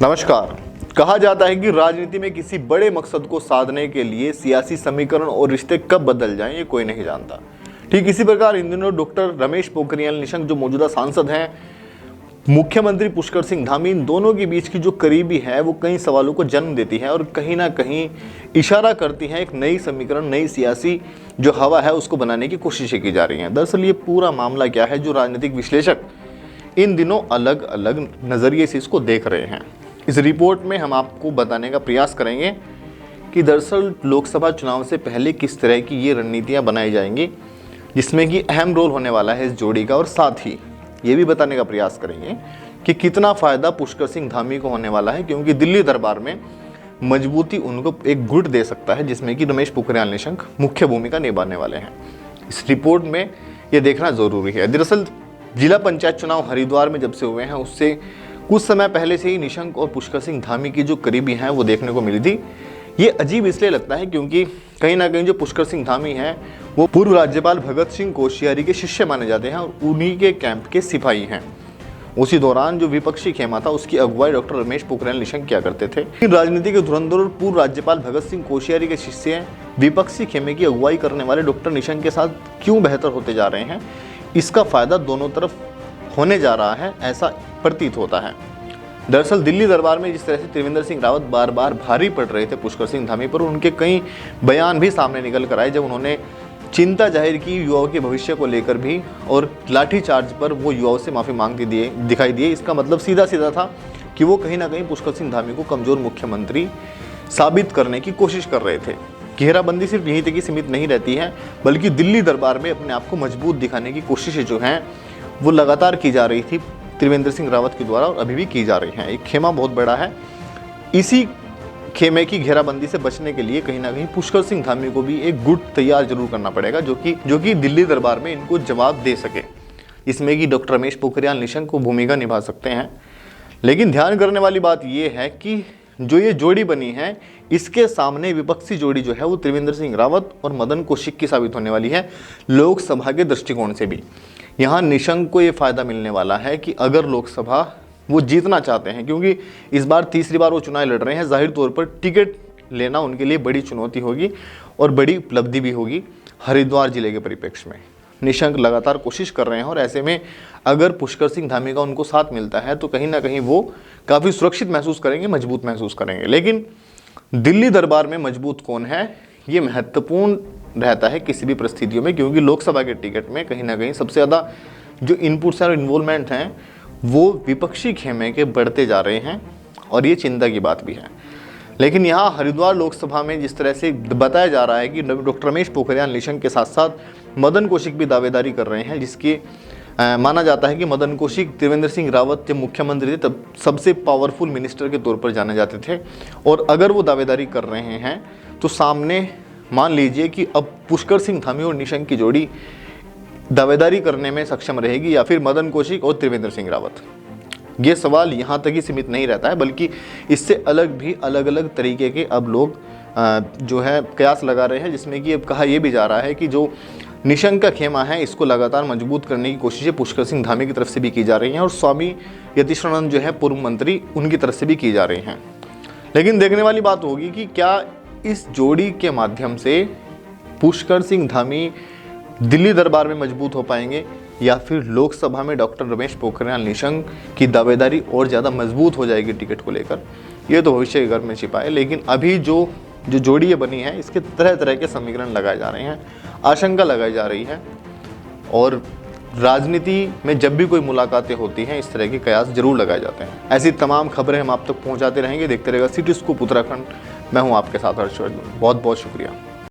नमस्कार। कहा जाता है कि राजनीति में किसी बड़े मकसद को साधने के लिए सियासी समीकरण और रिश्ते कब बदल जाएं ये कोई नहीं जानता। ठीक इसी प्रकार इन दिनों डॉक्टर रमेश पोखरियाल निशंक जो मौजूदा सांसद हैं, मुख्यमंत्री पुष्कर सिंह धामी, इन दोनों के बीच की जो करीबी है वो कई सवालों को जन्म देती है और कहीं ना कहीं इशारा करती है एक नई समीकरण, नई सियासी जो हवा है उसको बनाने की कोशिशें की जा रही हैं। दरअसल ये पूरा मामला क्या है, जो राजनीतिक विश्लेषक इन दिनों अलग अलग नज़रिए से इसको देख रहे हैं। इस रिपोर्ट में हम आपको बताने का प्रयास करेंगे कि दरअसल लोकसभा चुनाव से पहले किस तरह की ये रणनीतियाँ बनाई जाएंगी, जिसमें कि अहम रोल होने वाला है इस जोड़ी का, और साथ ही ये भी बताने का प्रयास करेंगे कि कितना फ़ायदा पुष्कर सिंह धामी को होने वाला है, क्योंकि दिल्ली दरबार में मजबूती उनको एक गुट दे सकता है जिसमें कि रमेश पोखरियाल निशंक मुख्य भूमिका निभाने वाले हैं। इस रिपोर्ट में ये देखना ज़रूरी है। दरअसल जिला पंचायत चुनाव हरिद्वार में जब से हुए हैं उससे कुछ समय पहले से ही निशंक और पुष्कर सिंह धामी की जो करीबी हैं वो देखने को मिली थी। ये अजीब इसलिए लगता है क्योंकि कहीं ना कहीं जो पुष्कर सिंह धामी हैं वो पूर्व राज्यपाल भगत सिंह कोश्यारी के शिष्य माने जाते हैं और उन्हीं के कैंप के सिपाही हैं। उसी दौरान जो विपक्षी खेमा था उसकी अगुवाई डॉक्टर रमेश पोखरियाल निशंक किया करते थे। राजनीति के धुरंधर और पूर्व राज्यपाल भगत सिंह कोश्यारी के शिष्य हैं, विपक्षी खेमे की अगुवाई करने वाले डॉक्टर निशंक के साथ क्यों बेहतर होते जा रहे हैं, इसका फायदा दोनों तरफ होने जा रहा है ऐसा प्रतीत होता है। दरअसल दिल्ली दरबार में जिस तरह से त्रिवेंद्र सिंह रावत बार बार भारी पड़ रहे थे पुष्कर सिंह धामी पर, उनके कई बयान भी सामने निकल कर आए जब उन्होंने चिंता जाहिर की युवाओं के भविष्य को लेकर भी, और लाठीचार्ज पर वो युवाओं से माफ़ी मांगते दिखाई दिए। इसका मतलब सीधा सीधा था कि वो कहीं ना कहीं पुष्कर सिंह धामी को कमज़ोर मुख्यमंत्री साबित करने की कोशिश कर रहे थे। घेराबंदी सिर्फ यहीं तक ही सीमित नहीं रहती है, बल्कि दिल्ली दरबार में अपने आप को मजबूत दिखाने की कोशिशें जो हैं वो लगातार की जा रही थी त्रिवेंद्र सिंह रावत के द्वारा, और अभी भी की जा रही हैं। एक खेमा बहुत बड़ा है। इसी खेमे की घेराबंदी से बचने के लिए कहीं ना कहीं पुष्कर सिंह धामी को भी एक गुट तैयार जरूर करना पड़ेगा जो कि दिल्ली दरबार में इनको जवाब दे सके। इसमें कि डॉक्टर रमेश पोखरियाल निशंक को भूमिका निभा सकते हैं। लेकिन ध्यान करने वाली बात यह है कि जो ये जोड़ी बनी है इसके सामने विपक्षी जोड़ी जो है वो त्रिवेंद्र सिंह रावत और मदन कौशिक की साबित होने वाली है लोकसभा के दृष्टिकोण से भी। यहाँ निशंक को ये फायदा मिलने वाला है कि अगर लोकसभा वो जीतना चाहते हैं, क्योंकि इस बार तीसरी बार वो चुनाव लड़ रहे हैं, जाहिर तौर पर टिकट लेना उनके लिए बड़ी चुनौती होगी और बड़ी उपलब्धि भी होगी। हरिद्वार जिले के परिप्रेक्ष्य में निशंक लगातार कोशिश कर रहे हैं और ऐसे में अगर पुष्कर सिंह धामी का उनको साथ मिलता है तो कहीं ना कहीं वो काफ़ी सुरक्षित महसूस करेंगे, मजबूत महसूस करेंगे। लेकिन दिल्ली दरबार में मजबूत कौन है ये महत्वपूर्ण रहता है किसी भी परिस्थितियों में, क्योंकि लोकसभा के टिकट में कहीं ना कहीं सबसे ज़्यादा जो इनपुट्स और इन्वॉल्वमेंट हैं वो विपक्षी खेमे के बढ़ते जा रहे हैं और ये चिंता की बात भी है। लेकिन यहाँ हरिद्वार लोकसभा में जिस तरह से बताया जा रहा है कि डॉक्टर रमेश पोखरियाल निशंक के साथ साथ मदन कौशिक भी दावेदारी कर रहे हैं, जिसकी माना जाता है कि मदन कौशिक त्रिवेंद्र सिंह रावत जब मुख्यमंत्री थे तब सबसे पावरफुल मिनिस्टर के तौर पर जाने जाते थे, और अगर वो दावेदारी कर रहे हैं तो सामने मान लीजिए कि अब पुष्कर सिंह धामी और निशंक की जोड़ी दावेदारी करने में सक्षम रहेगी या फिर मदन कौशिक और त्रिवेंद्र सिंह रावत। ये सवाल यहाँ तक ही सीमित नहीं रहता है, बल्कि इससे अलग भी अलग अलग तरीके के अब लोग जो है कयास लगा रहे हैं, जिसमें कि अब कहा यह भी जा रहा है कि जो निशंक का खेमा है इसको लगातार मजबूत करने की कोशिशें पुष्कर सिंह धामी की तरफ से भी की जा रही हैं और स्वामी यतीश्वरानंद जो है पूर्व मंत्री उनकी तरफ से भी की जा रही हैं। लेकिन देखने वाली बात होगी कि क्या इस जोड़ी के माध्यम से पुष्कर सिंह धामी दिल्ली दरबार में मजबूत हो पाएंगे या फिर लोकसभा में डॉक्टर रमेश पोखरियाल निशंक की दावेदारी और ज़्यादा मजबूत हो जाएगी टिकट को लेकर, ये तो भविष्य के घर में छिपा है। लेकिन अभी जो जोड़ी ये बनी है इसके तरह तरह के समीकरण लगाए जा रहे हैं, आशंका लगाई जा रही है, और राजनीति में जब भी कोई मुलाकातें होती हैं इस तरह के कयास जरूर लगाए जाते हैं। ऐसी तमाम खबरें हम आप तक पहुंचाते रहेंगे। देखते रहेगा सिटी स्कूप उत्तराखंड। मैं हूं आपके साथ हर्षवर्धन। बहुत बहुत शुक्रिया।